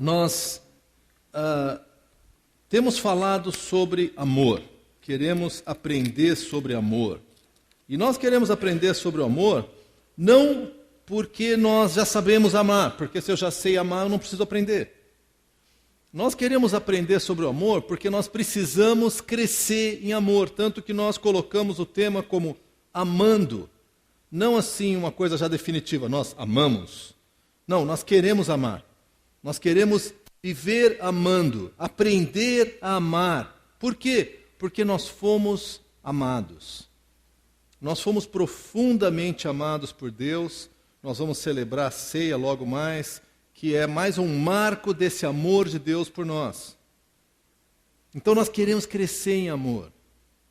nós temos falado sobre amor, queremos aprender sobre amor. E nós queremos aprender sobre o amor não porque nós já sabemos amar, porque se eu já sei amar eu não preciso aprender. Nós queremos aprender sobre o amor porque nós precisamos crescer em amor, tanto que nós colocamos o tema como amando. Não assim uma coisa já definitiva, nós amamos. Não, nós queremos amar. Nós queremos viver amando, aprender a amar. Por quê? Porque nós fomos amados. Nós fomos profundamente amados por Deus. Nós vamos celebrar a ceia logo mais, que é mais um marco desse amor de Deus por nós. Então nós queremos crescer em amor.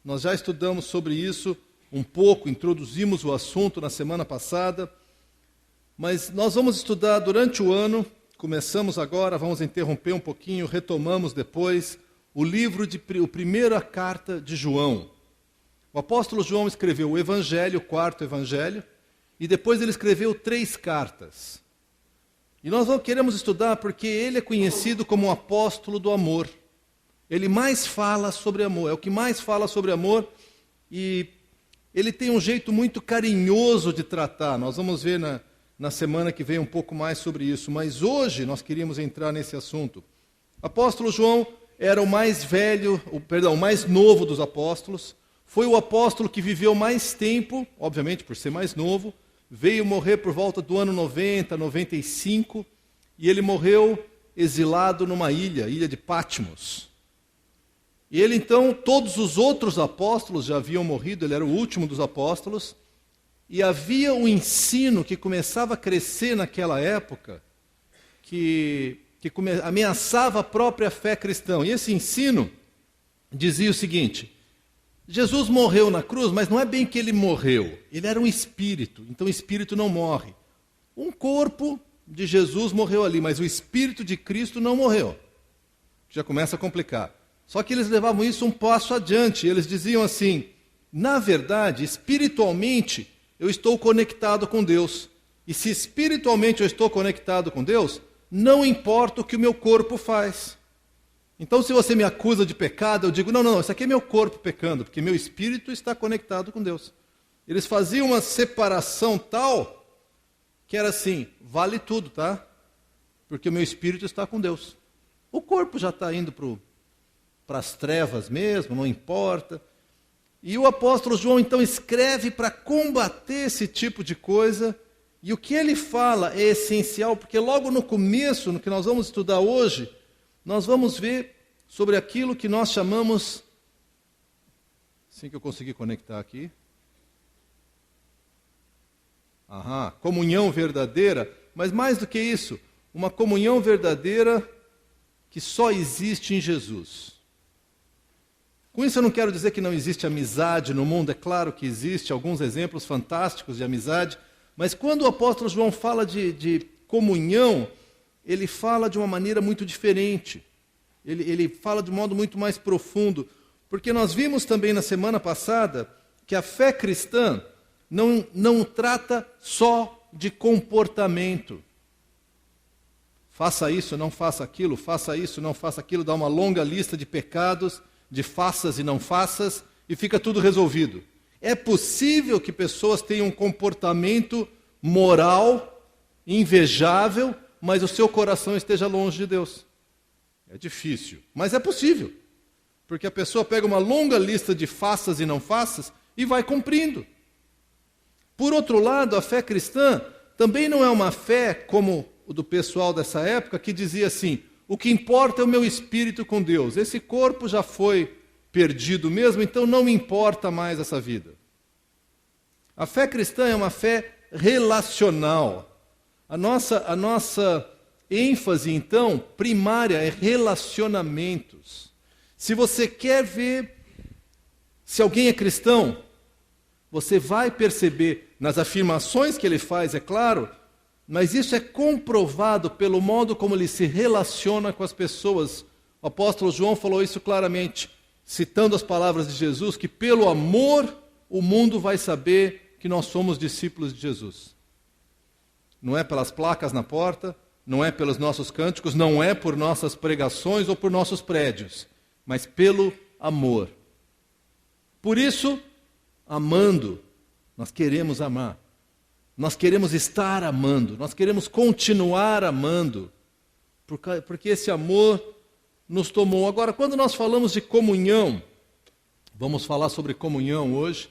Nós já estudamos sobre isso um pouco, introduzimos o assunto na semana passada, mas nós vamos estudar durante o ano, começamos agora, vamos interromper um pouquinho, retomamos depois, a primeira carta de João. O apóstolo João escreveu o Evangelho, o quarto Evangelho, e depois ele escreveu 3 cartas. E nós queremos estudar porque ele é conhecido como o apóstolo do amor. Ele mais fala sobre amor, é o que mais fala sobre amor, e ele tem um jeito muito carinhoso de tratar. Nós vamos ver na semana que vem um pouco mais sobre isso, mas hoje nós queríamos entrar nesse assunto. O apóstolo João era o mais novo dos apóstolos, foi o apóstolo que viveu mais tempo, obviamente por ser mais novo, veio morrer por volta do ano 90, 95, e ele morreu exilado numa ilha de Patmos. E ele então, todos os outros apóstolos já haviam morrido, ele era o último dos apóstolos, e havia um ensino que começava a crescer naquela época, que ameaçava a própria fé cristã. E esse ensino dizia o seguinte: Jesus morreu na cruz, mas não é bem que ele morreu, ele era um espírito, então o espírito não morre. Um corpo de Jesus morreu ali, mas o espírito de Cristo não morreu. Já começa a complicar. Só que eles levavam isso um passo adiante, eles diziam assim: na verdade, espiritualmente, eu estou conectado com Deus. E se espiritualmente eu estou conectado com Deus, não importa o que o meu corpo faz. Então, se você me acusa de pecado, eu digo, não, isso aqui é meu corpo pecando, porque meu espírito está conectado com Deus. Eles faziam uma separação tal, que era assim, vale tudo, tá? Porque o meu espírito está com Deus. O corpo já está indo para as trevas mesmo, não importa. E o apóstolo João, então, escreve para combater esse tipo de coisa, e o que ele fala é essencial, porque logo no começo, no que nós vamos estudar hoje, nós vamos ver sobre aquilo que nós chamamos, assim que eu conseguir conectar aqui, comunhão verdadeira, mas mais do que isso, uma comunhão verdadeira que só existe em Jesus. Com isso eu não quero dizer que não existe amizade no mundo, é claro que existe, alguns exemplos fantásticos de amizade, mas quando o apóstolo João fala de comunhão, ele fala de uma maneira muito diferente. Ele fala de um modo muito mais profundo. Porque nós vimos também na semana passada que a fé cristã não trata só de comportamento. Faça isso, não faça aquilo, faça isso, não faça aquilo, dá uma longa lista de pecados, de faças e não faças, e fica tudo resolvido. É possível que pessoas tenham um comportamento moral, invejável, mas o seu coração esteja longe de Deus. É difícil, mas é possível. Porque a pessoa pega uma longa lista de faças e não faças e vai cumprindo. Por outro lado, a fé cristã também não é uma fé como o do pessoal dessa época, que dizia assim, o que importa é o meu espírito com Deus. Esse corpo já foi perdido mesmo, então não me importa mais essa vida. A fé cristã é uma fé relacional. A nossa ênfase, então, primária é relacionamentos. Se você quer ver se alguém é cristão, você vai perceber nas afirmações que ele faz, é claro, mas isso é comprovado pelo modo como ele se relaciona com as pessoas. O apóstolo João falou isso claramente, citando as palavras de Jesus, que pelo amor o mundo vai saber que nós somos discípulos de Jesus. Não é pelas placas na porta, não é pelos nossos cânticos, não é por nossas pregações ou por nossos prédios, mas pelo amor. Por isso, amando, nós queremos amar. Nós queremos estar amando, nós queremos continuar amando, porque esse amor nos tomou. Agora, quando nós falamos de comunhão, vamos falar sobre comunhão hoje,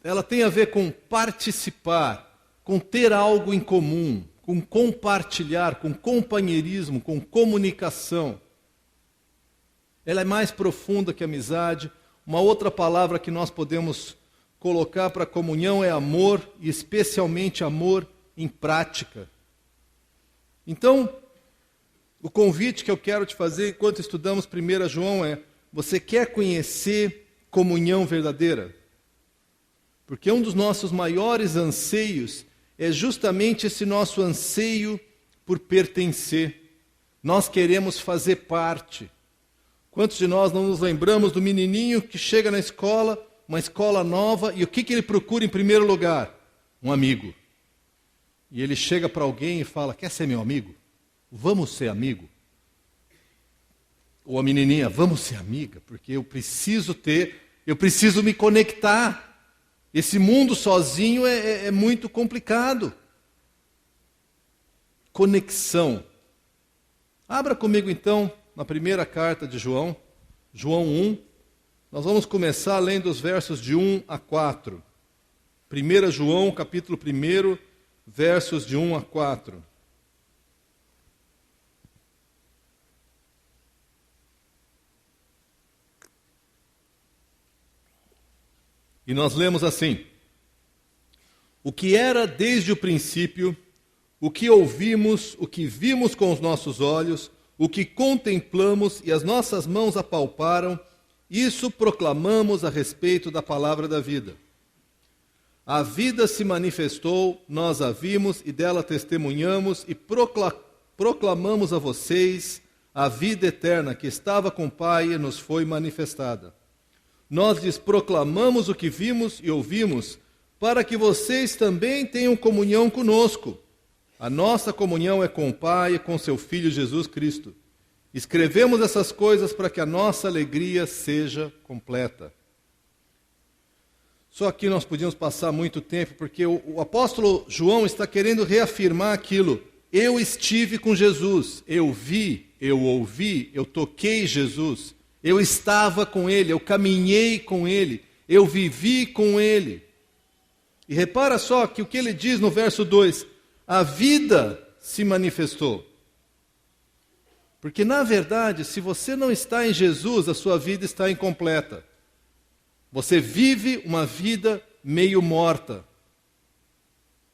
ela tem a ver com participar, com ter algo em comum, com compartilhar, com companheirismo, com comunicação. Ela é mais profunda que amizade. Uma outra palavra que nós podemos colocar para comunhão é amor, e especialmente amor em prática. Então, o convite que eu quero te fazer enquanto estudamos 1 João é: você quer conhecer comunhão verdadeira? Porque um dos nossos maiores anseios é justamente esse nosso anseio por pertencer. Nós queremos fazer parte. Quantos de nós não nos lembramos do menininho que chega na escola, uma escola nova, e o que ele procura em primeiro lugar? Um amigo. E ele chega para alguém e fala: quer ser meu amigo? Vamos ser amigo? Ou a menininha: vamos ser amiga, porque eu preciso me conectar. Esse mundo sozinho é muito complicado. Conexão. Abra comigo então na primeira carta de João, João 1. Nós vamos começar lendo os versos de 1 a 4. 1 João, capítulo 1, versos de 1 a 4. E nós lemos assim: o que era desde o princípio, o que ouvimos, o que vimos com os nossos olhos, o que contemplamos e as nossas mãos apalparam, isso proclamamos a respeito da palavra da vida. A vida se manifestou, nós a vimos e dela testemunhamos e proclamamos a vocês a vida eterna que estava com o Pai e nos foi manifestada. Nós lhes proclamamos o que vimos e ouvimos, para que vocês também tenham comunhão conosco. A nossa comunhão é com o Pai e com seu Filho Jesus Cristo. Escrevemos essas coisas para que a nossa alegria seja completa. Só aqui nós podíamos passar muito tempo, porque o apóstolo João está querendo reafirmar aquilo. Eu estive com Jesus, eu vi, eu ouvi, eu toquei Jesus. Eu estava com Ele, eu caminhei com Ele, eu vivi com Ele. E repara só que o que ele diz no verso 2, a vida se manifestou. Porque, na verdade, se você não está em Jesus, a sua vida está incompleta. Você vive uma vida meio morta.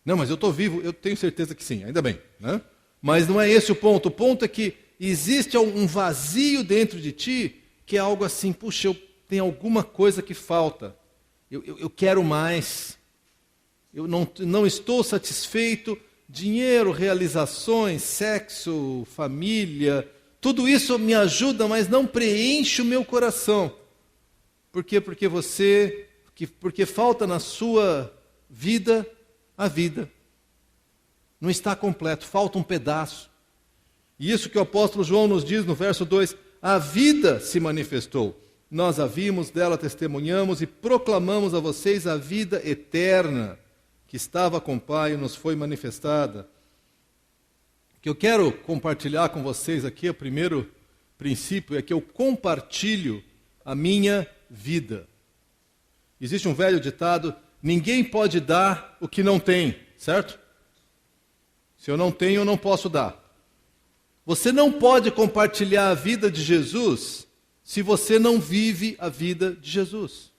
Não, mas eu estou vivo, eu tenho certeza que sim, ainda bem, né? Mas não é esse o ponto. O ponto é que existe um vazio dentro de ti, que é algo assim: puxa, tem alguma coisa que falta. Eu quero mais. Eu não estou satisfeito. Dinheiro, realizações, sexo, família, tudo isso me ajuda, mas não preenche o meu coração. Por quê? Porque falta na sua vida a vida. Não está completo, falta um pedaço. E isso que o apóstolo João nos diz no verso 2, a vida se manifestou. Nós a vimos, dela testemunhamos e proclamamos a vocês a vida eterna que estava com o Pai e nos foi manifestada. O que eu quero compartilhar com vocês aqui, o primeiro princípio, é que eu compartilho a minha vida. Existe um velho ditado: ninguém pode dar o que não tem, certo? Se eu não tenho, eu não posso dar. Você não pode compartilhar a vida de Jesus se você não vive a vida de Jesus.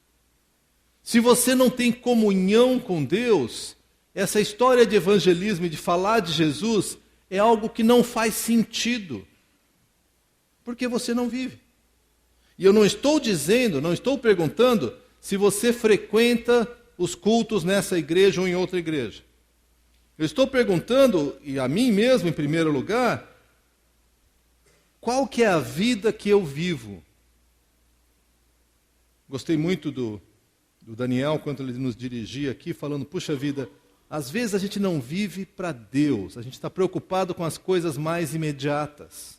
Se você não tem comunhão com Deus, essa história de evangelismo e de falar de Jesus é algo que não faz sentido, porque você não vive. E eu não estou dizendo, não estou perguntando se você frequenta os cultos nessa igreja ou em outra igreja. Eu estou perguntando, e a mim mesmo em primeiro lugar, qual que é a vida que eu vivo? Gostei muito do Daniel, quando ele nos dirigia aqui, falando: puxa vida, às vezes a gente não vive para Deus, a gente está preocupado com as coisas mais imediatas.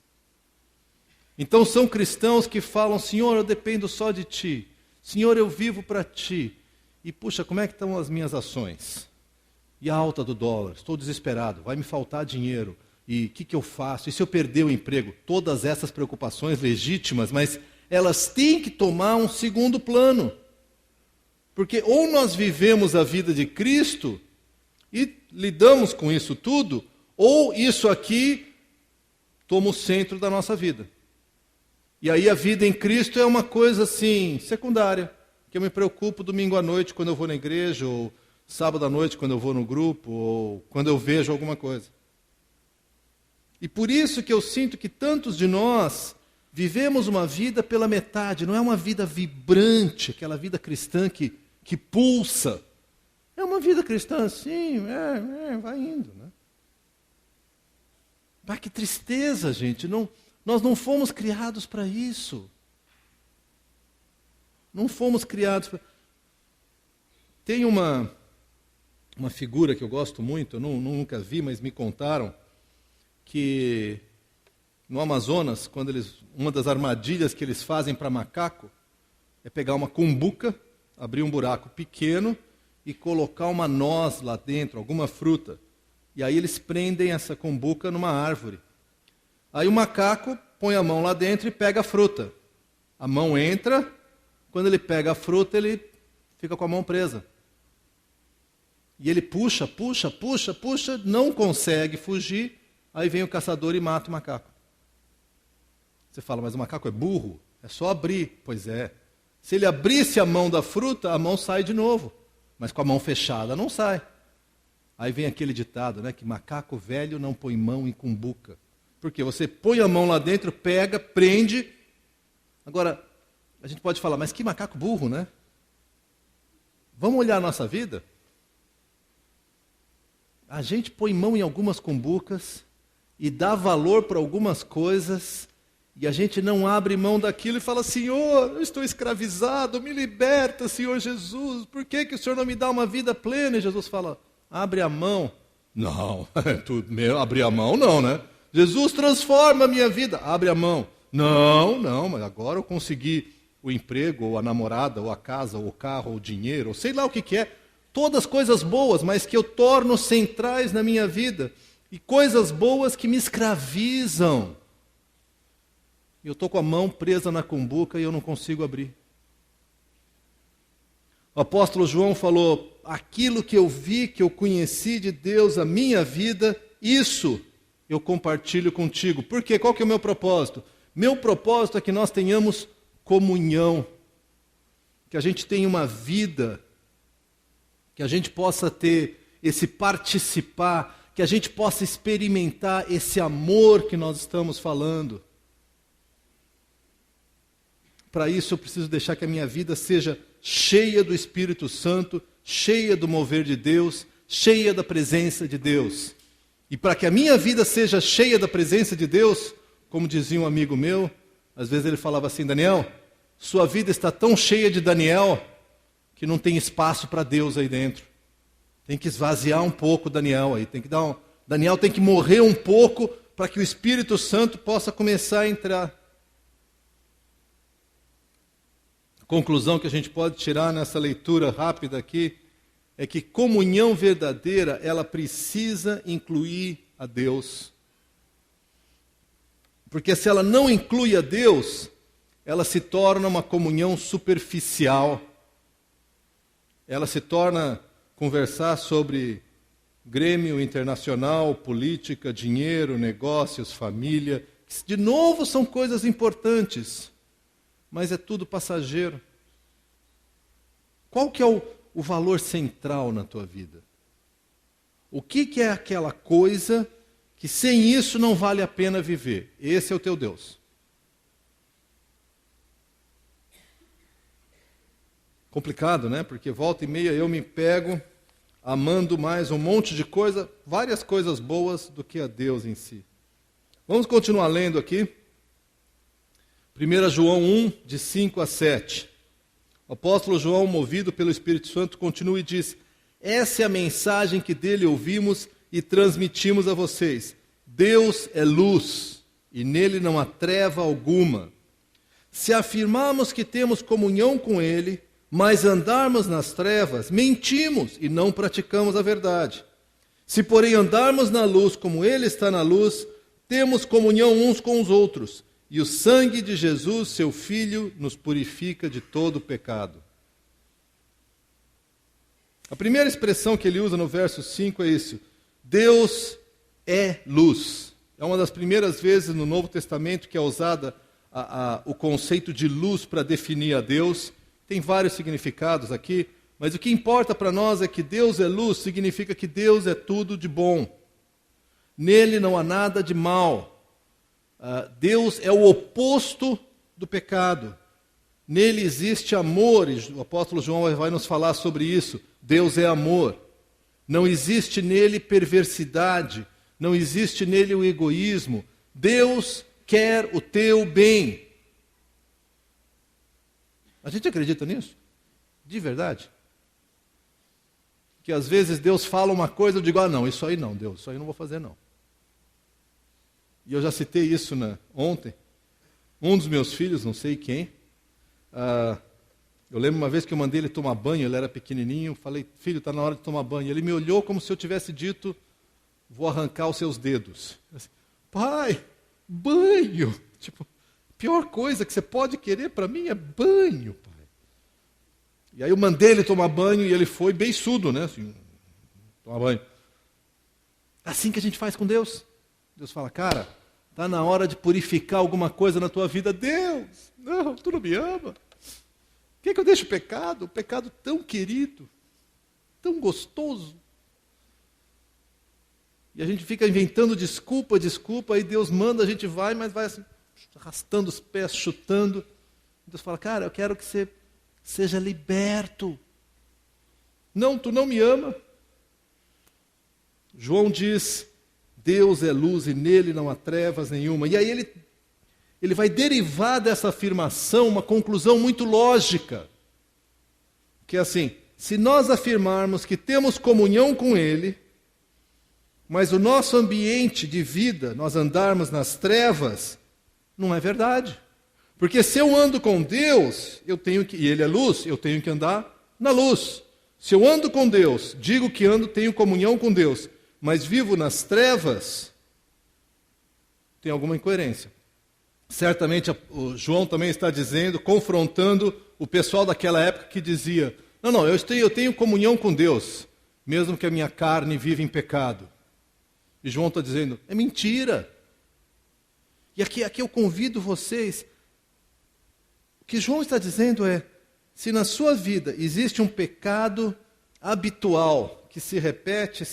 Então são cristãos que falam, Senhor, eu dependo só de Ti. Senhor, eu vivo para Ti. E puxa, como é que estão as minhas ações? E a alta do dólar? Estou desesperado, vai me faltar dinheiro. E o que eu faço? E se eu perder o emprego? Todas essas preocupações legítimas, mas elas têm que tomar um segundo plano. Porque ou nós vivemos a vida de Cristo e lidamos com isso tudo, ou isso aqui toma o centro da nossa vida. E aí a vida em Cristo é uma coisa assim, secundária, que eu me preocupo domingo à noite quando eu vou na igreja, ou sábado à noite quando eu vou no grupo, ou quando eu vejo alguma coisa. E por isso que eu sinto que tantos de nós vivemos uma vida pela metade, não é uma vida vibrante, aquela vida cristã que pulsa. É uma vida cristã assim, vai indo, né? Mas que tristeza, gente, nós não fomos criados para isso. Não fomos criados para... Tem uma figura que eu gosto muito, eu nunca vi, mas me contaram, que no Amazonas, uma das armadilhas que eles fazem para macaco é pegar uma cumbuca, abrir um buraco pequeno e colocar uma noz lá dentro, alguma fruta. E aí eles prendem essa cumbuca numa árvore. Aí o macaco põe a mão lá dentro e pega a fruta. A mão entra, quando ele pega a fruta, ele fica com a mão presa. E ele puxa, não consegue fugir, aí vem o caçador e mata o macaco. Você fala, mas o macaco é burro? É só abrir. Pois é. Se ele abrisse a mão da fruta, a mão sai de novo. Mas com a mão fechada não sai. Aí vem aquele ditado, né, que macaco velho não põe mão em cumbuca. Porque você põe a mão lá dentro, pega, prende. Agora, a gente pode falar, mas que macaco burro, né? Vamos olhar a nossa vida? A gente põe mão em algumas cumbucas e dá valor para algumas coisas e a gente não abre mão daquilo e fala, Senhor, eu estou escravizado, me liberta, Senhor Jesus, por que o Senhor não me dá uma vida plena? E Jesus fala, abre a mão. Não, abrir a mão não, né? Jesus, transforma a minha vida, abre a mão. Não, mas agora eu consegui o emprego, ou a namorada, ou a casa, ou o carro, ou o dinheiro, ou sei lá o que é. Todas coisas boas, mas que eu torno centrais na minha vida. E coisas boas que me escravizam. Eu estou com a mão presa na cumbuca e eu não consigo abrir. O apóstolo João falou, aquilo que eu vi, que eu conheci de Deus, a minha vida, isso eu compartilho contigo. Por quê? Qual que é o meu propósito? Meu propósito é que nós tenhamos comunhão. Que a gente tenha uma vida, que a gente possa ter esse participar, que a gente possa experimentar esse amor que nós estamos falando. Para isso eu preciso deixar que a minha vida seja cheia do Espírito Santo, cheia do mover de Deus, cheia da presença de Deus. E para que a minha vida seja cheia da presença de Deus, como dizia um amigo meu, às vezes ele falava assim, Daniel, sua vida está tão cheia de Daniel, que não tem espaço para Deus aí dentro. Tem que esvaziar um pouco Daniel aí, Daniel tem que morrer um pouco para que o Espírito Santo possa começar a entrar. Conclusão que a gente pode tirar nessa leitura rápida aqui é que comunhão verdadeira, ela precisa incluir a Deus. Porque se ela não inclui a Deus, ela se torna uma comunhão superficial. Ela se torna conversar sobre grêmio internacional, política, dinheiro, negócios, família. Que de novo são coisas importantes. Mas é tudo passageiro. Qual que é o valor central na tua vida? O que é aquela coisa que sem isso não vale a pena viver? Esse é o teu Deus. Complicado, né? Porque volta e meia eu me pego amando mais um monte de coisa, várias coisas boas do que a Deus em si. Vamos continuar lendo aqui. 1 João 1, de 5 a 7. O apóstolo João, movido pelo Espírito Santo, continua e diz, Essa é a mensagem que dele ouvimos e transmitimos a vocês. Deus é luz e nele não há treva alguma. Se afirmarmos que temos comunhão com ele, mas andarmos nas trevas, mentimos e não praticamos a verdade. Se, porém, andarmos na luz como ele está na luz, temos comunhão uns com os outros, e o sangue de Jesus, seu Filho, nos purifica de todo pecado. A primeira expressão que ele usa no verso 5 é isso: Deus é luz. É uma das primeiras vezes no Novo Testamento que é usada o conceito de luz para definir a Deus. Tem vários significados aqui, mas o que importa para nós é que Deus é luz, significa que Deus é tudo de bom. Nele não há nada de mal. Deus é o oposto do pecado. Nele existe amor, e o apóstolo João vai nos falar sobre isso. Deus é amor. Não existe nele perversidade, não existe nele o egoísmo. Deus quer o teu bem. A gente acredita nisso? De verdade? Que às vezes Deus fala uma coisa, eu digo, não, isso aí não, Deus, isso aí eu não vou fazer não. E eu já citei isso ontem. Um dos meus filhos, não sei quem, eu lembro uma vez que eu mandei ele tomar banho, ele era pequenininho, falei, filho, está na hora de tomar banho. Ele me olhou como se eu tivesse dito, vou arrancar os seus dedos. Assim, pai, banho! Tipo, a pior coisa que você pode querer para mim é banho, pai. E aí eu mandei ele tomar banho e ele foi beiçudo, né? Assim, tomar banho. Assim que a gente faz com Deus. Deus fala, cara, está na hora de purificar alguma coisa na tua vida. Deus, não, tu não me ama. Quer que eu deixe o pecado? O pecado tão querido, tão gostoso. E a gente fica inventando desculpa, aí Deus manda, a gente vai, mas vai assim, arrastando os pés, chutando. Deus fala, cara, eu quero que você seja liberto. Não, tu não me ama. João diz, Deus é luz e nele não há trevas nenhuma. E aí ele vai derivar dessa afirmação uma conclusão muito lógica. Que é assim, se nós afirmarmos que temos comunhão com ele, mas o nosso ambiente de vida, nós andarmos nas trevas, não é verdade. Porque se eu ando com Deus, e ele é luz, eu tenho que andar na luz. Se eu ando com Deus, digo que tenho comunhão com Deus, mas vivo nas trevas, tem alguma incoerência. Certamente o João também está dizendo, confrontando o pessoal daquela época que dizia, não, eu tenho comunhão com Deus, mesmo que a minha carne viva em pecado. E João está dizendo, é mentira. E aqui eu convido vocês, o que João está dizendo é, se na sua vida existe um pecado habitual, que se repete,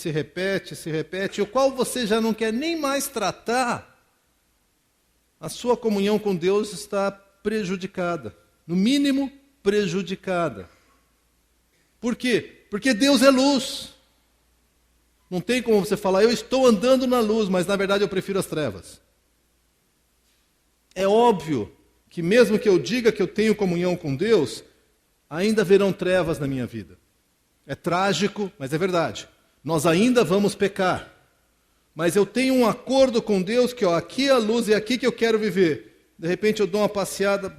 e o qual você já não quer nem mais tratar, a sua comunhão com Deus está prejudicada. No mínimo, prejudicada. Por quê? Porque Deus é luz. Não tem como você falar, eu estou andando na luz, mas na verdade eu prefiro as trevas. É óbvio que mesmo que eu diga que eu tenho comunhão com Deus, ainda haverão trevas na minha vida. É trágico, mas é verdade. Nós ainda vamos pecar. Mas eu tenho um acordo com Deus que aqui é a luz e é aqui que eu quero viver. De repente eu dou uma passeada,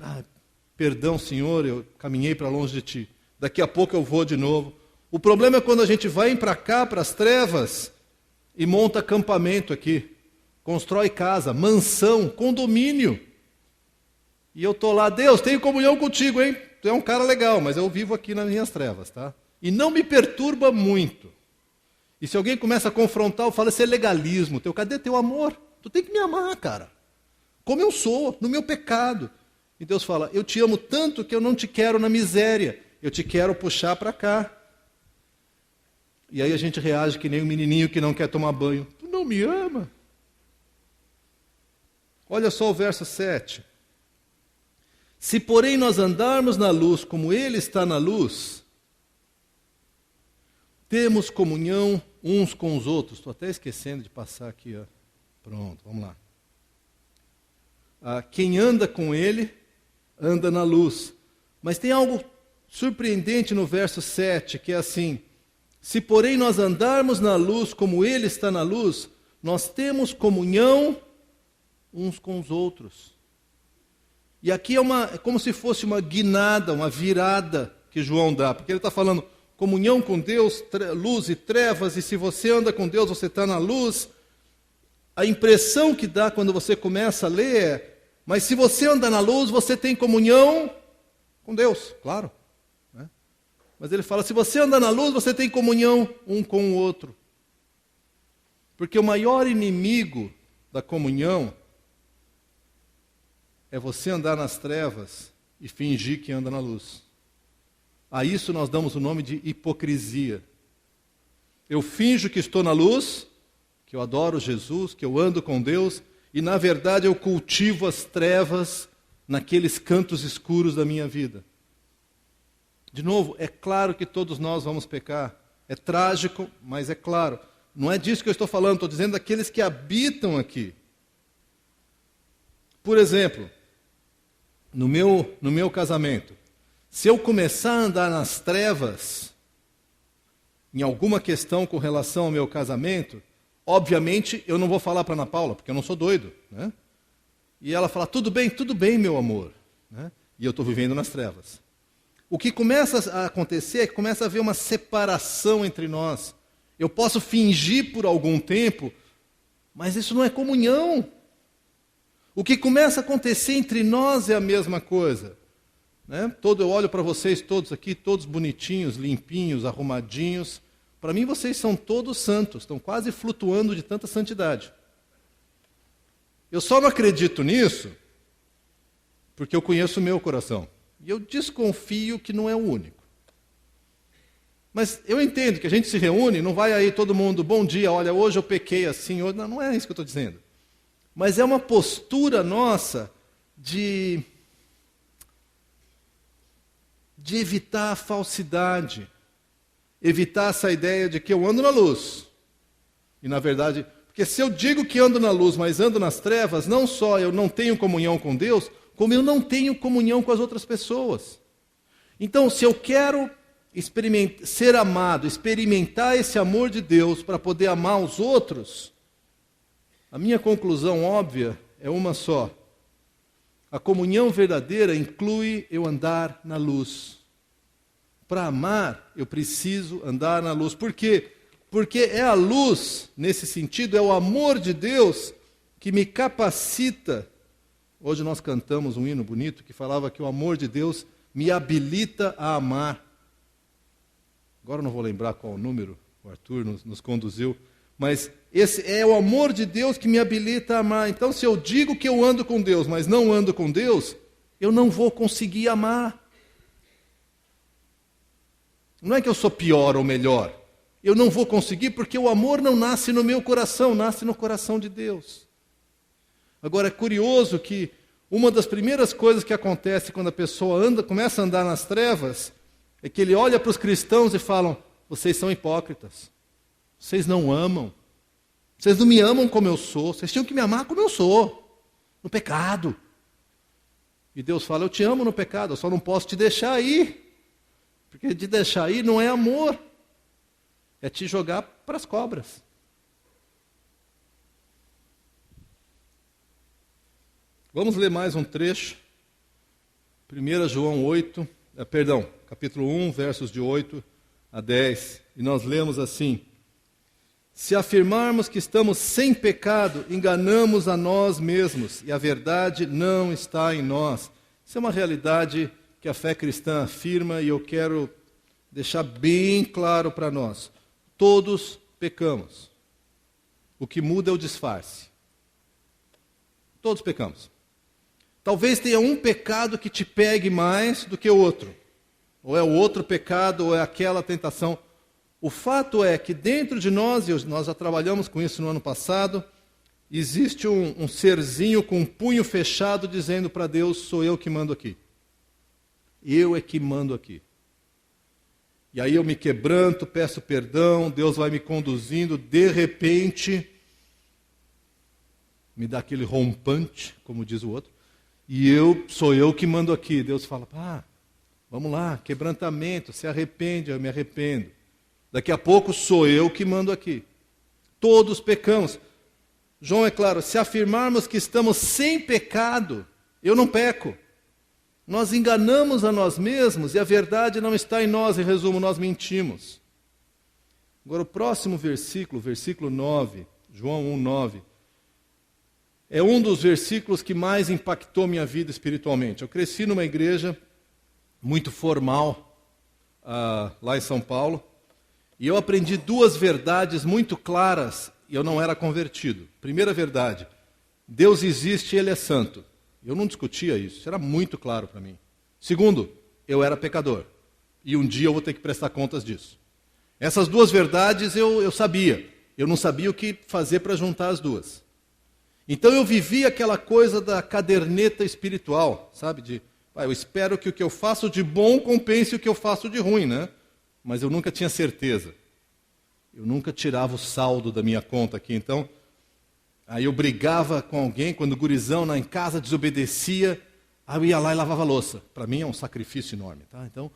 perdão Senhor, eu caminhei para longe de Ti. Daqui a pouco eu vou de novo. O problema é quando a gente vai para cá, para as trevas, e monta acampamento aqui. Constrói casa, mansão, condomínio. E eu estou lá, Deus, tenho comunhão contigo, hein? Tu é um cara legal, mas eu vivo aqui nas minhas trevas, tá? E não me perturba muito. E se alguém começa a confrontar, eu falo, isso é legalismo. Cadê teu amor? Tu tem que me amar, cara. Como eu sou, no meu pecado. E Deus fala, eu te amo tanto que eu não te quero na miséria. Eu te quero puxar para cá. E aí a gente reage que nem um menininho que não quer tomar banho. Tu não me ama? Olha só o verso 7. Se, porém, nós andarmos na luz como Ele está na luz, temos comunhão uns com os outros. Estou até esquecendo de passar aqui. Ó. Pronto, vamos lá. Quem anda com Ele, anda na luz. Mas tem algo surpreendente no verso 7, que é assim, Se, porém, nós andarmos na luz como Ele está na luz, nós temos comunhão uns com os outros. E aqui é como se fosse uma guinada, uma virada que João dá, porque ele está falando comunhão com Deus, luz e trevas, e se você anda com Deus, você está na luz. A impressão que dá quando você começa a ler é, mas se você anda na luz, você tem comunhão com Deus, claro. Né? Mas ele fala, se você anda na luz, você tem comunhão um com o outro. Porque o maior inimigo da comunhão é você andar nas trevas e fingir que anda na luz. A isso nós damos o nome de hipocrisia. Eu finjo que estou na luz, que eu adoro Jesus, que eu ando com Deus, e na verdade eu cultivo as trevas naqueles cantos escuros da minha vida. De novo, é claro que todos nós vamos pecar. É trágico, mas é claro. Não é disso que eu estou falando, estou dizendo daqueles que habitam aqui. Por exemplo, no meu casamento, se eu começar a andar nas trevas, em alguma questão com relação ao meu casamento, obviamente eu não vou falar para Ana Paula, porque eu não sou doido. Né? E ela fala, tudo bem, meu amor. Né? E eu estou vivendo nas trevas. O que começa a acontecer é que começa a haver uma separação entre nós. Eu posso fingir por algum tempo, mas isso não é comunhão. O que começa a acontecer entre nós é a mesma coisa. Né? Eu olho para vocês todos aqui, todos bonitinhos, limpinhos, arrumadinhos. Para mim vocês são todos santos, estão quase flutuando de tanta santidade. Eu só não acredito nisso porque eu conheço o meu coração. E eu desconfio que não é o único. Mas eu entendo que a gente se reúne, não vai aí todo mundo, bom dia, olha, hoje eu pequei assim, hoje... Não é isso que eu estou dizendo. Mas é uma postura nossa de evitar a falsidade, evitar essa ideia de que eu ando na luz. E na verdade, porque se eu digo que ando na luz, mas ando nas trevas, não só eu não tenho comunhão com Deus, como eu não tenho comunhão com as outras pessoas. Então, se eu quero ser amado, experimentar esse amor de Deus para poder amar os outros, a minha conclusão óbvia é uma só. A comunhão verdadeira inclui eu andar na luz. Para amar, eu preciso andar na luz. Por quê? Porque é a luz, nesse sentido, é o amor de Deus que me capacita. Hoje nós cantamos um hino bonito que falava que o amor de Deus me habilita a amar. Agora eu não vou lembrar qual o número, o Arthur nos conduziu, mas esse é o amor de Deus que me habilita a amar. Então, se eu digo que eu ando com Deus, mas não ando com Deus, eu não vou conseguir amar. Não é que eu sou pior ou melhor. Eu não vou conseguir porque o amor não nasce no meu coração, nasce no coração de Deus. Agora, é curioso que uma das primeiras coisas que acontece quando a pessoa começa a andar nas trevas, é que ele olha para os cristãos e fala, vocês são hipócritas, vocês não amam, vocês não me amam como eu sou, vocês tinham que me amar como eu sou, no pecado. E Deus fala, eu te amo no pecado, eu só não posso te deixar ir, porque de deixar ir não é amor, é te jogar para as cobras. Vamos ler mais um trecho, 1 João 8, capítulo 1, versos de 8 a 10, e nós lemos assim, se afirmarmos que estamos sem pecado, enganamos a nós mesmos, e a verdade não está em nós. Isso é uma realidade que a fé cristã afirma, e eu quero deixar bem claro para nós. Todos pecamos. O que muda é o disfarce. Todos pecamos. Talvez tenha um pecado que te pegue mais do que o outro. Ou é o outro pecado, ou é aquela tentação. O fato é que dentro de nós, e nós já trabalhamos com isso no ano passado, existe um serzinho com um punho fechado dizendo para Deus, sou eu que mando aqui. Eu é que mando aqui. E aí eu me quebranto, peço perdão, Deus vai me conduzindo, de repente, me dá aquele rompante, como diz o outro, e sou eu que mando aqui. Deus fala, vamos lá, quebrantamento, se arrepende, eu me arrependo. Daqui a pouco sou eu que mando aqui. Todos pecamos. João é claro, se afirmarmos que estamos sem pecado, eu não peco. Nós enganamos a nós mesmos e a verdade não está em nós, em resumo, nós mentimos. Agora o próximo versículo, versículo 9, João 1:9, é um dos versículos que mais impactou minha vida espiritualmente. Eu cresci numa igreja muito formal, lá em São Paulo, e eu aprendi duas verdades muito claras e eu não era convertido. Primeira verdade, Deus existe e Ele é santo. Eu não discutia isso era muito claro para mim. Segundo, eu era pecador e um dia eu vou ter que prestar contas disso. Essas duas verdades eu sabia, eu não sabia o que fazer para juntar as duas. Então eu vivia aquela coisa da caderneta espiritual, sabe? Eu espero que o que eu faço de bom compense o que eu faço de ruim, né? Mas eu nunca tinha certeza. Eu nunca tirava o saldo da minha conta aqui. Então, aí eu brigava com alguém, quando o gurizão em casa desobedecia, aí eu ia lá e lavava a louça. Para mim é um sacrifício enorme, tá? Então,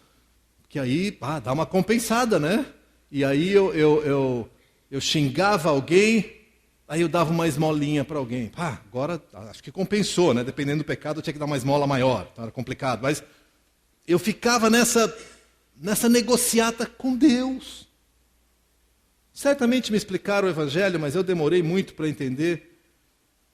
que aí dá uma compensada, né? E aí eu xingava alguém, aí eu dava uma esmolinha para alguém. Agora acho que compensou, né? Dependendo do pecado eu tinha que dar uma esmola maior, então era complicado. Mas eu ficava nessa negociata com Deus. Certamente me explicaram o Evangelho, mas eu demorei muito para entender.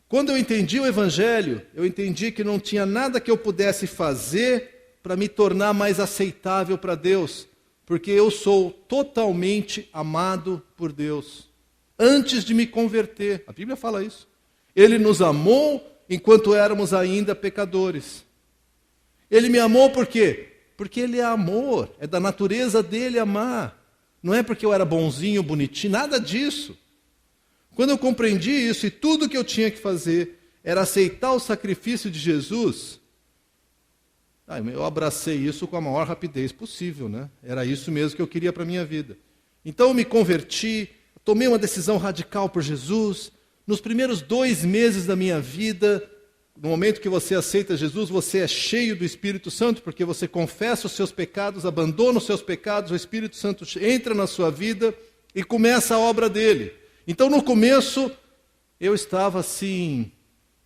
Quando eu entendi o Evangelho, eu entendi que não tinha nada que eu pudesse fazer para me tornar mais aceitável para Deus, porque eu sou totalmente amado por Deus, antes de me converter. A Bíblia fala isso. Ele nos amou enquanto éramos ainda pecadores. Ele me amou por quê? Porque Ele é amor, é da natureza dEle amar. Não é porque eu era bonzinho, bonitinho, nada disso. Quando eu compreendi isso e tudo que eu tinha que fazer era aceitar o sacrifício de Jesus, eu abracei isso com a maior rapidez possível, né? Era isso mesmo que eu queria para a minha vida. Então eu me converti, tomei uma decisão radical por Jesus. Nos primeiros 2 meses da minha vida, no momento que você aceita Jesus, você é cheio do Espírito Santo, porque você confessa os seus pecados, abandona os seus pecados, o Espírito Santo entra na sua vida e começa a obra dele. Então, no começo, eu estava assim,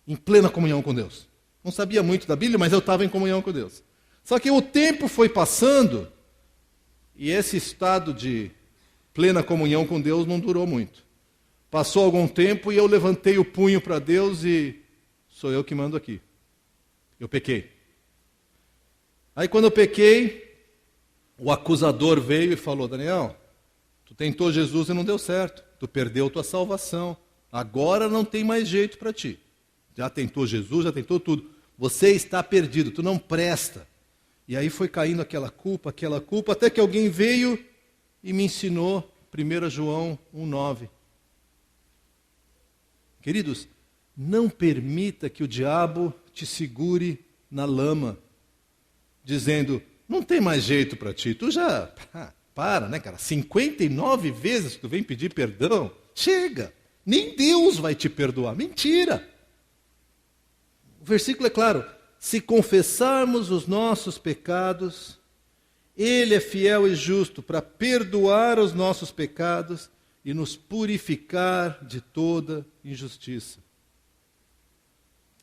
em plena comunhão com Deus. Não sabia muito da Bíblia, mas eu estava em comunhão com Deus. Só que o tempo foi passando e esse estado de plena comunhão com Deus não durou muito. Passou algum tempo e eu levantei o punho para Deus e sou eu que mando aqui. Eu pequei. Aí quando eu pequei, o acusador veio e falou: Daniel, tu tentou Jesus e não deu certo. Tu perdeu tua salvação. Agora não tem mais jeito para ti. Já tentou Jesus, já tentou tudo. Você está perdido, tu não presta. E aí foi caindo aquela culpa, até que alguém veio e me ensinou 1 João 1:9. Queridos, não permita que o diabo te segure na lama, dizendo: não tem mais jeito para ti, tu já... para, né, cara? 59 vezes tu vem pedir perdão, chega, nem Deus vai te perdoar. Mentira! O versículo é claro: se confessarmos os nossos pecados, Ele é fiel e justo para perdoar os nossos pecados e nos purificar de toda injustiça.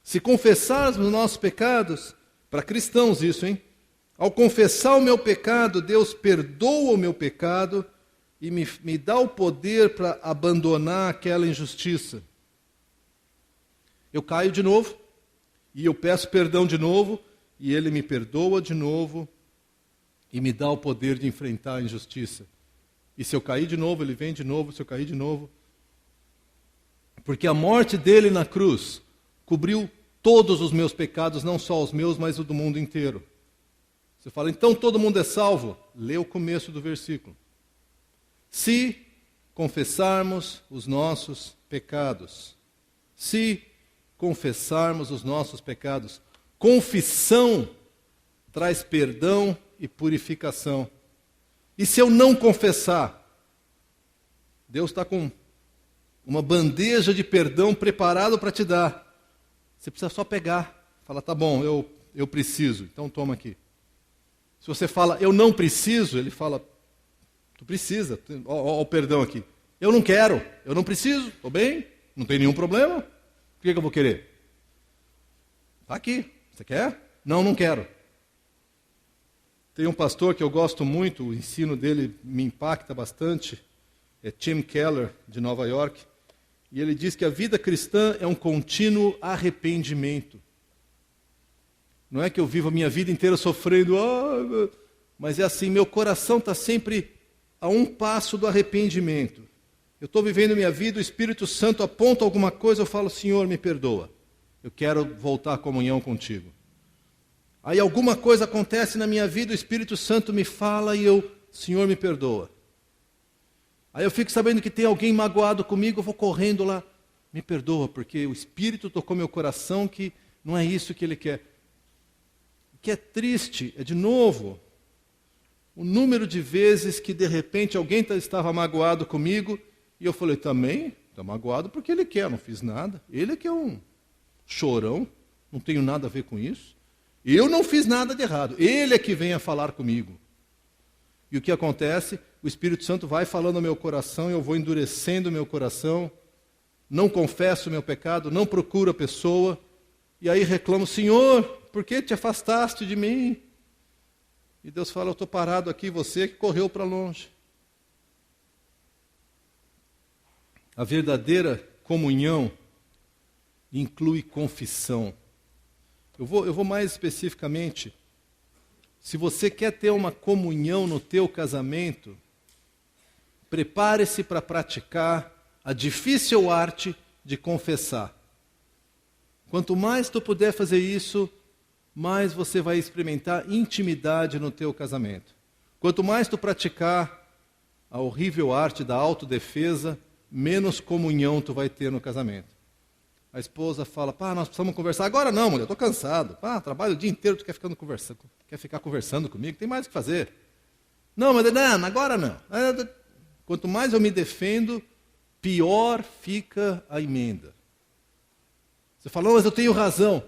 Se confessarmos os nossos pecados, para cristãos isso, hein? Ao confessar o meu pecado, Deus perdoa o meu pecado e me dá o poder para abandonar aquela injustiça. Eu caio de novo, e eu peço perdão de novo, e Ele me perdoa de novo, e me dá o poder de enfrentar a injustiça. E se eu cair de novo, Ele vem de novo, se eu cair de novo. Porque a morte dEle na cruz cobriu todos os meus pecados, não só os meus, mas o do mundo inteiro. Você fala, então todo mundo é salvo? Lê o começo do versículo. Se confessarmos os nossos pecados. Se confessarmos os nossos pecados. Confissão traz perdão e purificação. E se eu não confessar? Deus está com uma bandeja de perdão preparado para te dar. Você precisa só pegar. Fala, tá bom, eu preciso, então toma aqui. Se você fala, eu não preciso, Ele fala, Tu precisa. Ó, o perdão aqui. Eu não quero, eu não preciso, estou bem, não tem nenhum problema. Por que eu vou querer? Está aqui. Você quer? Não, não quero. Tem um pastor que eu gosto muito, o ensino dele me impacta bastante, é Tim Keller, de Nova York, e ele diz que a vida cristã é um contínuo arrependimento. Não é que eu vivo a minha vida inteira sofrendo, mas é assim, meu coração está sempre a um passo do arrependimento. Eu estou vivendo minha vida, o Espírito Santo aponta alguma coisa, eu falo, Senhor, me perdoa. Eu quero voltar à comunhão contigo. Aí alguma coisa acontece na minha vida, o Espírito Santo me fala e eu, Senhor, me perdoa. Aí eu fico sabendo que tem alguém magoado comigo, eu vou correndo lá, me perdoa, porque o Espírito tocou meu coração que não é isso que Ele quer. O que é triste é, de novo, o número de vezes que de repente alguém estava magoado comigo e eu falei, também está magoado porque ele quer, não fiz nada. Ele é que é um chorão, não tenho nada a ver com isso. Eu não fiz nada de errado, ele é que vem a falar comigo. E o que acontece? O Espírito Santo vai falando ao meu coração, eu vou endurecendo o meu coração, não confesso o meu pecado, não procuro a pessoa, e aí reclamo, Senhor, por que te afastaste de mim? E Deus fala, eu estou parado aqui, você que correu para longe. A verdadeira comunhão inclui confissão. Eu vou mais especificamente, se você quer ter uma comunhão no teu casamento, prepare-se para praticar a difícil arte de confessar. Quanto mais tu puder fazer isso, mais você vai experimentar intimidade no teu casamento. Quanto mais tu praticar a horrível arte da autodefesa, menos comunhão tu vai ter no casamento. A esposa fala, nós precisamos conversar. Agora não, mulher, eu estou cansado. Trabalho o dia inteiro, tu quer ficar conversando comigo, tem mais o que fazer. Não, mas não, agora não. Quanto mais eu me defendo, pior fica a emenda. Você fala, mas eu tenho razão.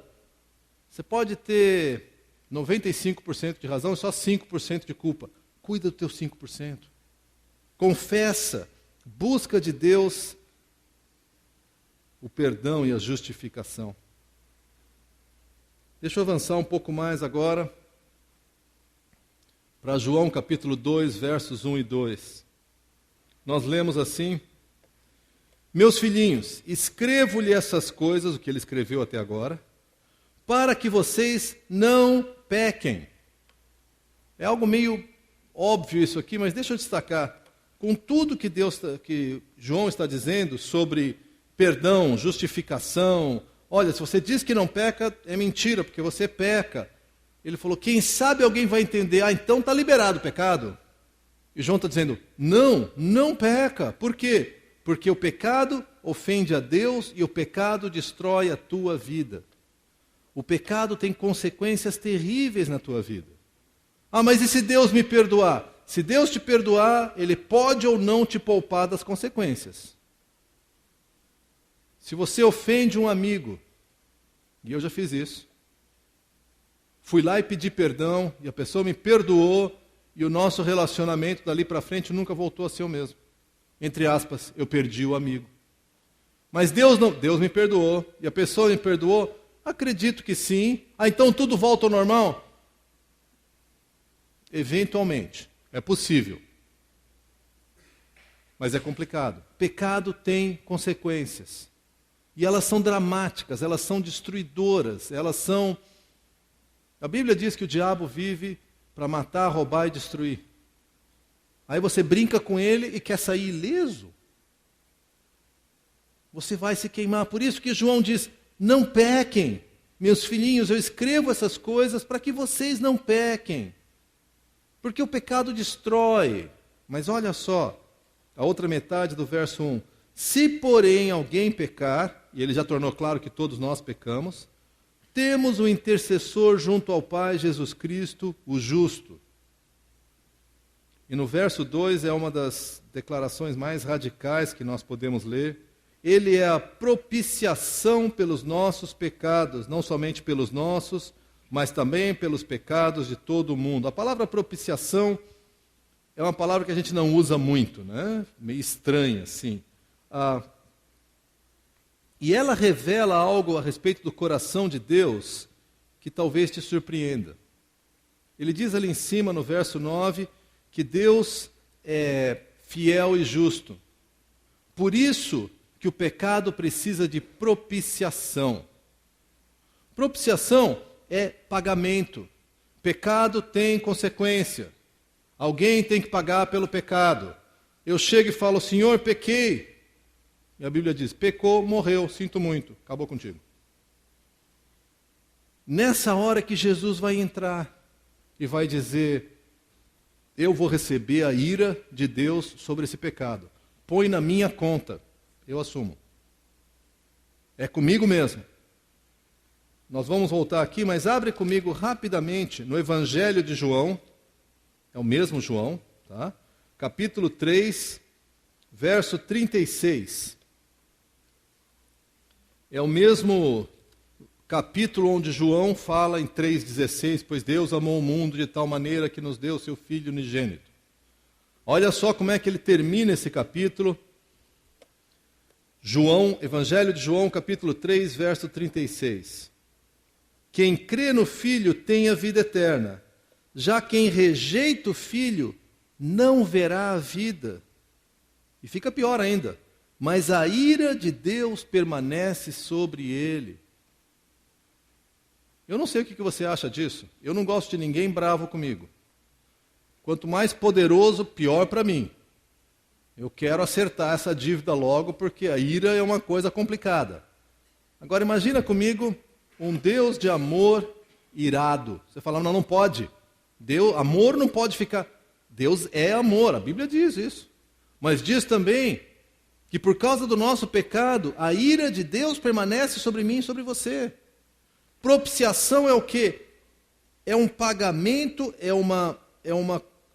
Você pode ter 95% de razão e só 5% de culpa. Cuida do teu 5%. Confessa, busca de Deus o perdão e a justificação. Deixa eu avançar um pouco mais agora para João capítulo 2, versos 1 e 2. Nós lemos assim, meus filhinhos, escrevo-lhe essas coisas, o que ele escreveu até agora, para que vocês não pequem. É algo meio óbvio isso aqui, mas deixa eu destacar, com tudo que João está dizendo sobre perdão, justificação. Olha, se você diz que não peca, é mentira, porque você peca. Ele falou, quem sabe alguém vai entender, então está liberado o pecado. E João está dizendo, não peca. Por quê? Porque o pecado ofende a Deus e o pecado destrói a tua vida. O pecado tem consequências terríveis na tua vida. Mas e se Deus me perdoar? Se Deus te perdoar, Ele pode ou não te poupar das consequências. Se você ofende um amigo, e eu já fiz isso, fui lá e pedi perdão, e a pessoa me perdoou, e o nosso relacionamento dali para frente nunca voltou a ser o mesmo. Entre aspas, eu perdi o amigo. Mas Deus me perdoou, e a pessoa me perdoou, acredito que sim. Então tudo volta ao normal? Eventualmente, é possível. Mas é complicado. Pecado tem consequências. E elas são dramáticas, elas são destruidoras, A Bíblia diz que o diabo vive para matar, roubar e destruir. Aí você brinca com ele e quer sair ileso. Você vai se queimar. Por isso que João diz, não pequem. Meus filhinhos, eu escrevo essas coisas para que vocês não pequem. Porque o pecado destrói. Mas olha só, a outra metade do verso 1. Se, porém, alguém pecar, e ele já tornou claro que todos nós pecamos, temos um intercessor junto ao Pai, Jesus Cristo, o justo. E no verso 2 é uma das declarações mais radicais que nós podemos ler. Ele é a propiciação pelos nossos pecados, não somente pelos nossos, mas também pelos pecados de todo o mundo. A palavra propiciação é uma palavra que a gente não usa muito, né? Meio estranha, assim. E ela revela algo a respeito do coração de Deus que talvez te surpreenda. Ele diz ali em cima, no verso 9, que Deus é fiel e justo. Por isso que o pecado precisa de propiciação. Propiciação é pagamento. Pecado tem consequência. Alguém tem que pagar pelo pecado. Eu chego e falo, Senhor, pequei. E a Bíblia diz, pecou, morreu, sinto muito, acabou contigo. Nessa hora que Jesus vai entrar e vai dizer, eu vou receber a ira de Deus sobre esse pecado. Põe na minha conta, eu assumo. É comigo mesmo. Nós vamos voltar aqui, mas abre comigo rapidamente no Evangelho de João, é o mesmo João, tá? Capítulo 3, verso 36. É o mesmo capítulo onde João fala em 3,16, pois Deus amou o mundo de tal maneira que nos deu seu Filho unigênito. Olha só como é que ele termina esse capítulo. João, Evangelho de João, capítulo 3, verso 36. Quem crê no Filho tem a vida eterna, já quem rejeita o Filho não verá a vida. E fica pior ainda, mas a ira de Deus permanece sobre ele. Eu não sei o que você acha disso. Eu não gosto de ninguém bravo comigo. Quanto mais poderoso, pior para mim. Eu quero acertar essa dívida logo, porque a ira é uma coisa complicada. Agora imagina comigo um Deus de amor irado. Você fala, não, não pode. Deus, amor não pode ficar... Deus é amor, a Bíblia diz isso. Mas diz também que por causa do nosso pecado, a ira de Deus permanece sobre mim e sobre você. Propiciação é o quê? É um pagamento,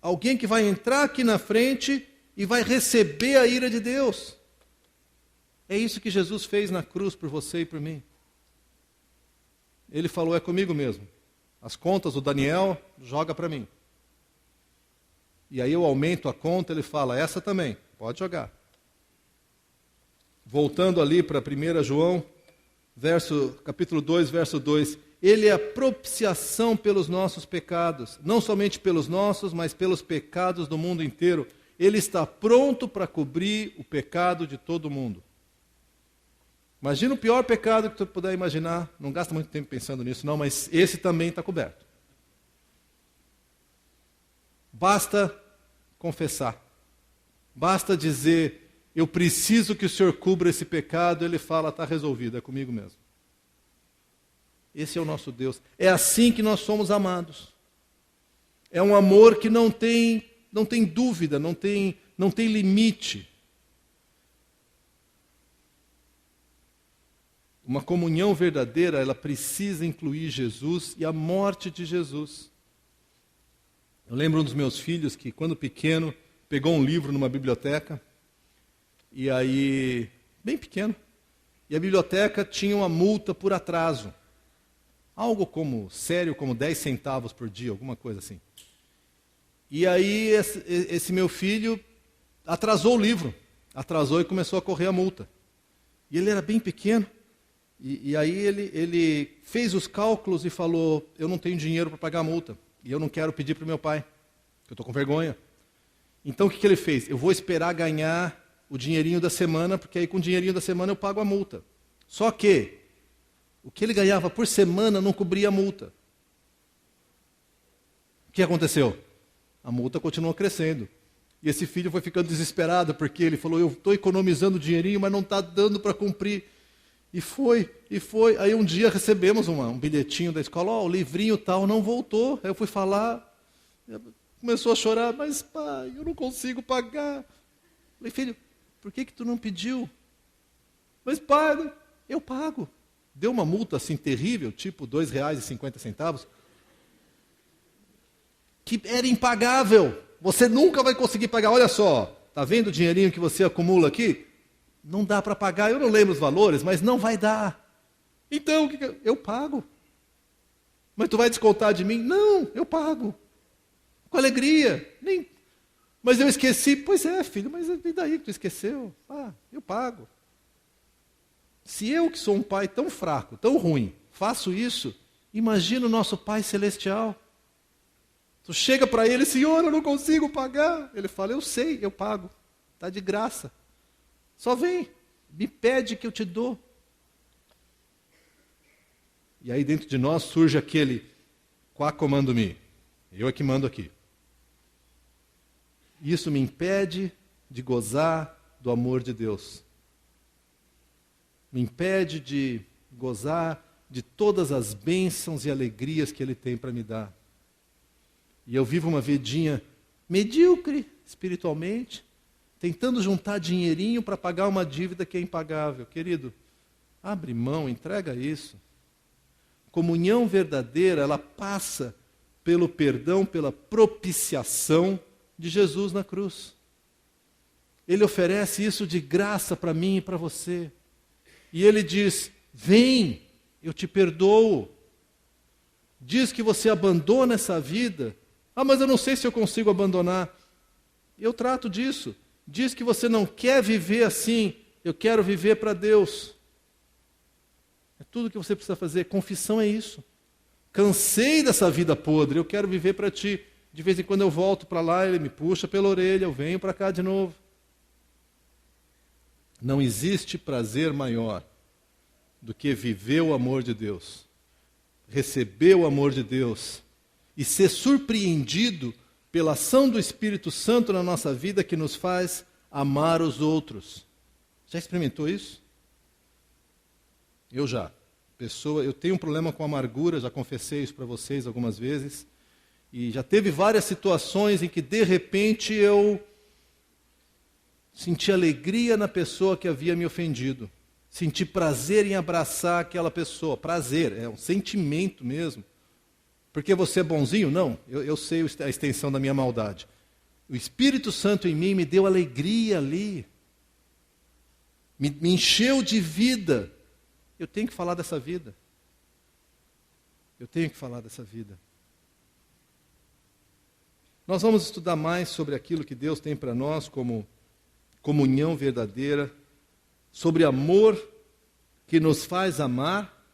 alguém que vai entrar aqui na frente e vai receber a ira de Deus. É isso que Jesus fez na cruz por você e por mim. Ele falou, é comigo mesmo. As contas do Daniel, joga para mim. E aí eu aumento a conta, ele fala, essa também, pode jogar. Voltando ali para 1 João, capítulo 2, verso 2. Ele é a propiciação pelos nossos pecados, não somente pelos nossos, mas pelos pecados do mundo inteiro. Ele está pronto para cobrir o pecado de todo mundo. Imagina o pior pecado que tu puder imaginar. Não gasta muito tempo pensando nisso, não, mas esse também está coberto. Basta confessar. Basta dizer, eu preciso que o Senhor cubra esse pecado. Ele fala, está resolvido, é comigo mesmo. Esse é o nosso Deus. É assim que nós somos amados. É um amor que não tem dúvida, não tem limite. Uma comunhão verdadeira, ela precisa incluir Jesus e a morte de Jesus. Eu lembro um dos meus filhos que, quando pequeno, pegou um livro numa biblioteca, e aí, bem pequeno, e a biblioteca tinha uma multa por atraso. Algo sério como 10 centavos por dia, alguma coisa assim. E aí esse meu filho atrasou o livro. Atrasou e começou a correr a multa. E ele era bem pequeno. E aí ele fez os cálculos e falou, eu não tenho dinheiro para pagar a multa. E eu não quero pedir para o meu pai, porque eu estou com vergonha. Então o que ele fez? Eu vou esperar ganhar o dinheirinho da semana, porque aí com o dinheirinho da semana eu pago a multa. Só que o que ele ganhava por semana não cobria a multa. O que aconteceu? A multa continuou crescendo. E esse filho foi ficando desesperado, porque ele falou, eu estou economizando dinheirinho, mas não está dando para cumprir. E foi. Aí um dia recebemos um bilhetinho da escola, o livrinho tal não voltou. Aí eu fui falar, começou a chorar, mas pai, eu não consigo pagar. Falei, filho, por que tu não pediu? Mas pai, eu pago. Deu uma multa assim terrível, tipo R$2,50, que era impagável. Você nunca vai conseguir pagar. Olha só, tá vendo o dinheirinho que você acumula aqui? Não dá para pagar, eu não lembro os valores, mas não vai dar. Então, eu pago. Mas tu vai descontar de mim? Não, eu pago. Com alegria. Mas eu esqueci. Pois é, filho, mas e daí que tu esqueceu? Eu pago. Se eu, que sou um pai tão fraco, tão ruim, faço isso, imagina o nosso Pai Celestial. Tu chega para ele, Senhor, eu não consigo pagar. Ele fala, eu sei, eu pago. Está de graça. Só vem, me pede que eu te dou. E aí dentro de nós surge aquele, quá comando-me, eu é que mando aqui. Isso me impede de gozar do amor de Deus. Me impede de gozar de todas as bênçãos e alegrias que Ele tem para me dar. E eu vivo uma vidinha medíocre espiritualmente, tentando juntar dinheirinho para pagar uma dívida que é impagável. Querido, abre mão, entrega isso. Comunhão verdadeira, ela passa pelo perdão, pela propiciação de Jesus na cruz. Ele oferece isso de graça para mim e para você. E Ele diz, vem, eu te perdoo. Diz que você abandona essa vida. Mas eu não sei se eu consigo abandonar. Eu trato disso. Diz que você não quer viver assim. Eu quero viver para Deus. É tudo que você precisa fazer. Confissão é isso. Cansei dessa vida podre, eu quero viver para Ti. De vez em quando eu volto para lá, Ele me puxa pela orelha, eu venho para cá de novo. Não existe prazer maior do que viver o amor de Deus, receber o amor de Deus e ser surpreendido pela ação do Espírito Santo na nossa vida que nos faz amar os outros. Já experimentou isso? Eu já. Eu tenho um problema com amargura, já confessei isso para vocês algumas vezes, e já teve várias situações em que de repente eu senti alegria na pessoa que havia me ofendido. Senti prazer em abraçar aquela pessoa. Prazer, é um sentimento mesmo. Porque você é bonzinho? Não, eu sei a extensão da minha maldade. O Espírito Santo em mim me deu alegria ali. Me encheu de vida. Eu tenho que falar dessa vida. Eu tenho que falar dessa vida. Nós vamos estudar mais sobre aquilo que Deus tem para nós como comunhão verdadeira, sobre amor que nos faz amar.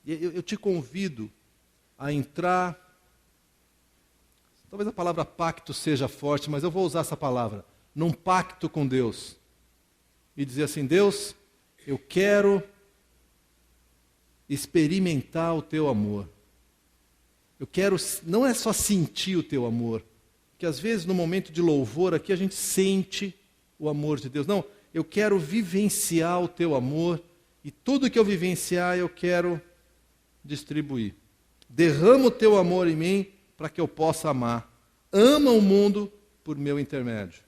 Eu te convido a entrar, talvez a palavra pacto seja forte, mas eu vou usar essa palavra, num pacto com Deus. E dizer assim, Deus, eu quero experimentar o Teu amor. Eu quero, não é só sentir o Teu amor, que às vezes no momento de louvor aqui a gente sente o amor de Deus. Não, eu quero vivenciar o Teu amor e tudo que eu vivenciar eu quero distribuir. Derrama o Teu amor em mim para que eu possa amar. Ama o mundo por meu intermédio.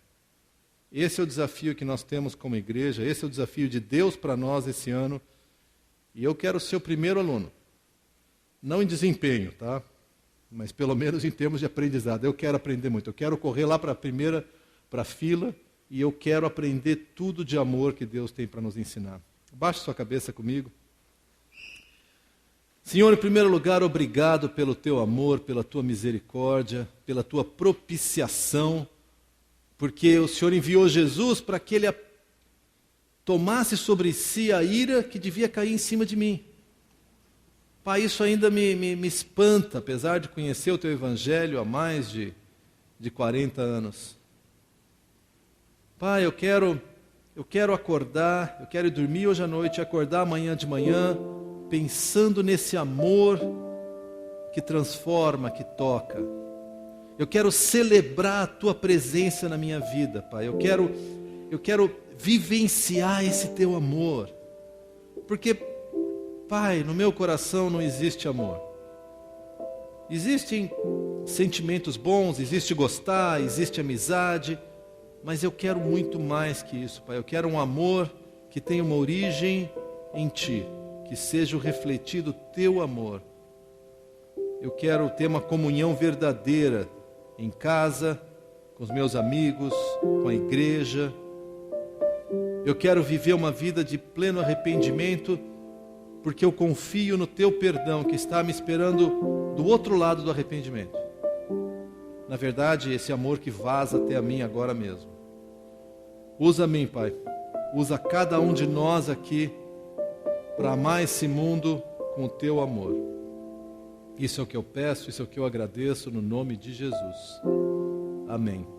Esse é o desafio que nós temos como igreja, esse é o desafio de Deus para nós esse ano. E eu quero ser o primeiro aluno. Não em desempenho, tá? Mas pelo menos em termos de aprendizado. Eu quero aprender muito. Eu quero correr lá para a fila, e eu quero aprender tudo de amor que Deus tem para nos ensinar. Baixe sua cabeça comigo. Senhor, em primeiro lugar, obrigado pelo Teu amor, pela Tua misericórdia, pela Tua propiciação, porque o Senhor enviou Jesus para que Ele tomasse sobre si a ira que devia cair em cima de mim. Pai, isso ainda me espanta, apesar de conhecer o Teu Evangelho há mais de 40 anos. Pai, eu quero acordar, eu quero ir dormir hoje à noite e acordar amanhã de manhã, pensando nesse amor que transforma, que toca. Eu quero celebrar a Tua presença na minha vida, Pai. Eu quero vivenciar esse Teu amor. Porque, Pai, no meu coração não existe amor. Existem sentimentos bons, existe gostar, existe amizade, mas eu quero muito mais que isso, Pai. Eu quero um amor que tenha uma origem em Ti, que seja o refletido Teu amor. Eu quero ter uma comunhão verdadeira em casa, com os meus amigos, com a igreja. Eu quero viver uma vida de pleno arrependimento, porque eu confio no Teu perdão que está me esperando do outro lado do arrependimento. Na verdade, esse amor que vaza até a mim agora mesmo. Usa a mim, Pai. Usa cada um de nós aqui para amar esse mundo com o teu amor. Isso é o que eu peço, isso é o que eu agradeço no nome de Jesus. Amém.